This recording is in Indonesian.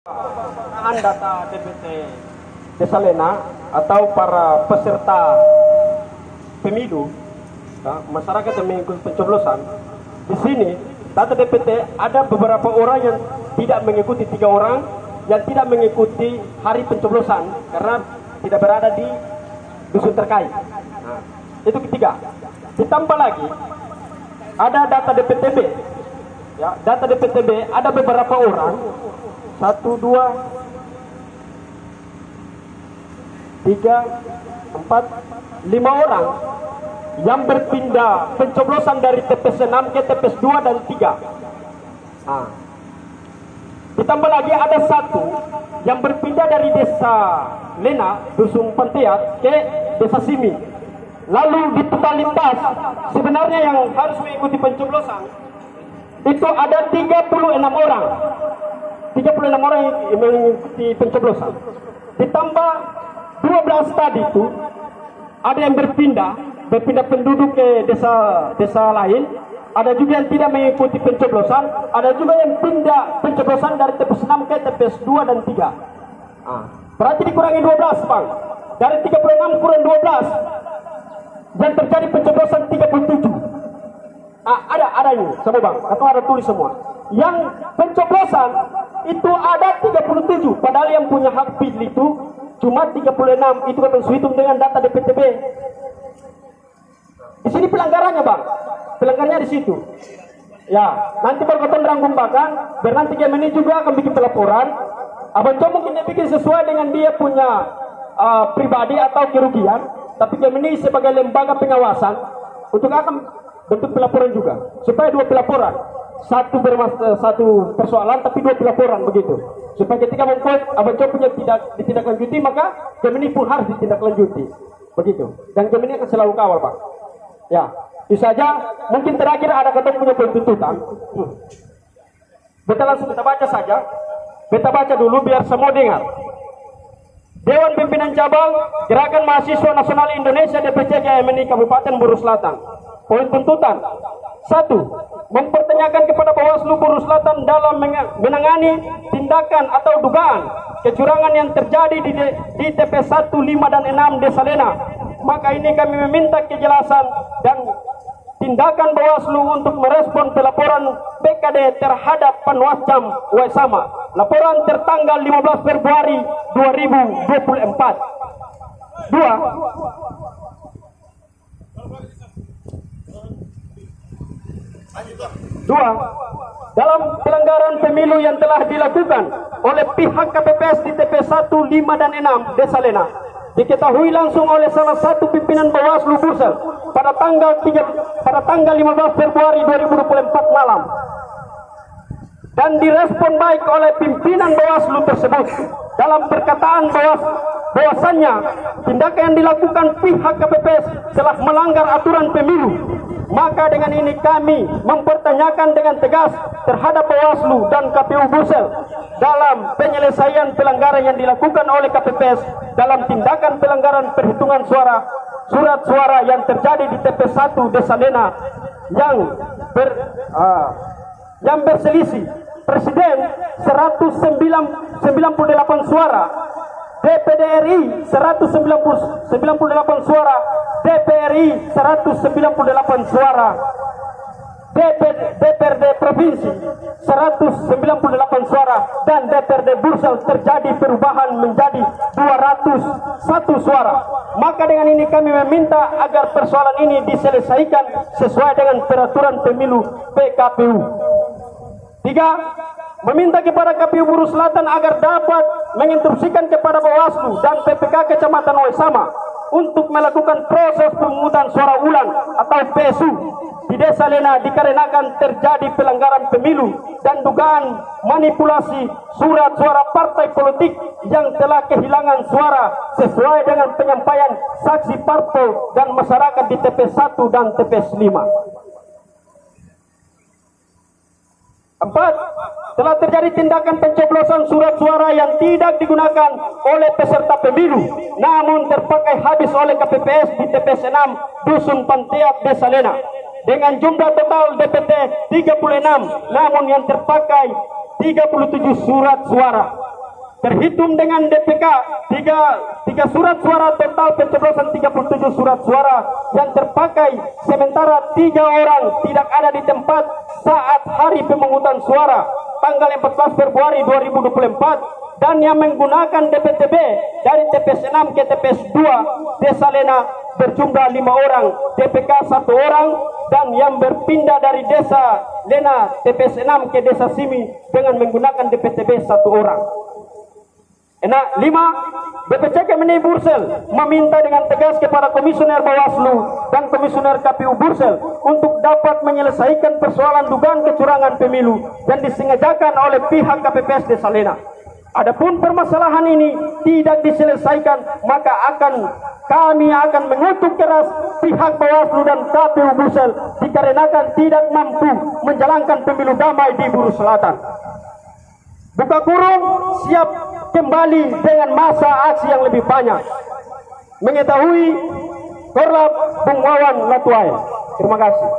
Data DPT Desa Lena atau para peserta pemilu, masyarakat yang mengikuti pencoblosan. Di sini data DPT ada beberapa orang yang tidak mengikuti, 3 orang yang tidak mengikuti hari pencoblosan karena tidak berada di dusun terkait. Nah, itu ketiga. Ditambah lagi ada data DPTB. Ya, data DPTB ada beberapa orang, 1, 2, 3, 4, 5 orang yang berpindah pencoblosan dari TPS 6 ke TPS 2 dan 3. Nah, ditambah lagi ada 1 yang berpindah dari Desa Lena, Dusun Pantiat ke Desa Simi. Lalu di totalitas sebenarnya yang harus mengikuti pencoblosan itu ada 36 orang. 36 orang yang mengikuti pencoblosan. Ditambah 12 tadi itu ada yang berpindah penduduk ke desa lain, ada juga yang tidak mengikuti pencoblosan, ada juga yang pindah pencoblosan dari TPS 6 ke TPS 2 dan 3. Berarti dikurangi 12, Bang. Dari 36 kurang 12 yang terjadi pencoblosan 37. Ada ini semua, Bang. Atau ada tulis semua. Yang pencoblosan itu ada 37, padahal yang punya hak pilih itu cuma 36. Itu kan hitung dengan data DPTB. Di sini pelanggarannya, Bang. Pelanggarannya di situ. Ya, nanti berkaitan rangkum bahkan, biar nanti game ini juga akan bikin pelaporan. Abang coba mungkin dia bikin sesuai dengan dia punya pribadi atau kerugian, tapi game ini sebagai lembaga pengawasan untuk akan bentuk pelaporan juga, supaya 2 pelaporan. Satu persoalan tapi 2 pelaporan begitu, supaya ketika membuat Abang Coba punya ditindaklanjuti, maka Gemini pun harus ditindaklanjuti begitu, dan Gemini akan selalu kawal, Pak. Ya, itu saja. Mungkin terakhir ada kata punya penuntutan. Kita langsung kita baca saja. Kita baca dulu biar semua dengar. Dewan Pimpinan Cabang Gerakan Mahasiswa Nasional Indonesia DPC GMNI Kabupaten Buru Selatan. Poin tuntutan: 1. Mempertanyakan kepada Bawaslu Buru Selatan dalam menangani tindakan atau dugaan kecurangan yang terjadi di TPS 1, 5, dan 6 Desa Lena. Maka ini kami meminta kejelasan dan tindakan Bawaslu untuk merespon pelaporan BKD terhadap Panwascam Waisama. Laporan tertanggal 15 Februari 2024. 2. Dalam pelanggaran pemilu yang telah dilakukan oleh pihak KPPS di TPS 1, 5, dan 6 Desa Lena, diketahui langsung oleh salah satu pimpinan Bawaslu Bursel pada tanggal 15 Februari 2024 malam, dan direspon baik oleh pimpinan Bawaslu tersebut dalam perkataan bahwasannya tindakan yang dilakukan pihak KPPS telah melanggar aturan pemilu. Maka dengan ini kami mempertanyakan dengan tegas terhadap Bawaslu dan KPU Bursel dalam penyelesaian pelanggaran yang dilakukan oleh KPPS dalam tindakan pelanggaran perhitungan surat suara yang terjadi di TPS 1 Desa Lena yang berselisih Presiden 198 suara, DPD RI 198 suara, DPRI 198 suara, DPRD Provinsi 198 suara, dan DPRD Bursel terjadi perubahan menjadi 201 suara. Maka dengan ini kami meminta agar persoalan ini diselesaikan sesuai dengan peraturan pemilu PKPU. 3. Meminta kepada KPU Buru Selatan agar dapat menginstruksikan kepada Bawaslu dan PPK Kecamatan Waisama untuk melakukan proses pemungutan suara ulang atau PSU di Desa Lena dikarenakan terjadi pelanggaran pemilu dan dugaan manipulasi surat suara partai politik yang telah kehilangan suara sesuai dengan penyampaian saksi parpol dan masyarakat di TPS 1 dan TPS 5. 4. Telah terjadi tindakan pencoblosan surat suara yang tidak digunakan oleh peserta pemilu, namun terpakai habis oleh KPPS di TPS 6 Dusun Pantiat Desa Lena dengan jumlah total DPT 36, namun yang terpakai 37 surat suara. terhitung dengan DPK tiga surat suara, total pencoblosan 37 surat suara yang terpakai, sementara 3 orang tidak ada di tempat saat hari pemungutan suara tanggal 14 Februari 2024, dan yang menggunakan DPTB dari TPS 6 ke TPS 2 Desa Lena berjumlah 5 orang, DPK 1 orang, dan yang berpindah dari Desa Lena TPS 6 ke Desa Simi dengan menggunakan DPTB 1 orang. Enak 5, BPCK Meni Bursel meminta dengan tegas kepada Komisioner Bawaslu dan Komisioner KPU Bursel untuk dapat menyelesaikan persoalan dugaan kecurangan pemilu yang disengajakan oleh pihak KPPS Desa Lena. Adapun permasalahan ini tidak diselesaikan, maka kami akan mengutuk keras pihak Bawaslu dan KPU Bursel dikarenakan tidak mampu menjalankan pemilu damai di Buru Selatan. Buka kurung, siap kembali dengan masa aksi yang lebih banyak. Mengetahui Korlap Bung Wawan Latuai. Terima kasih.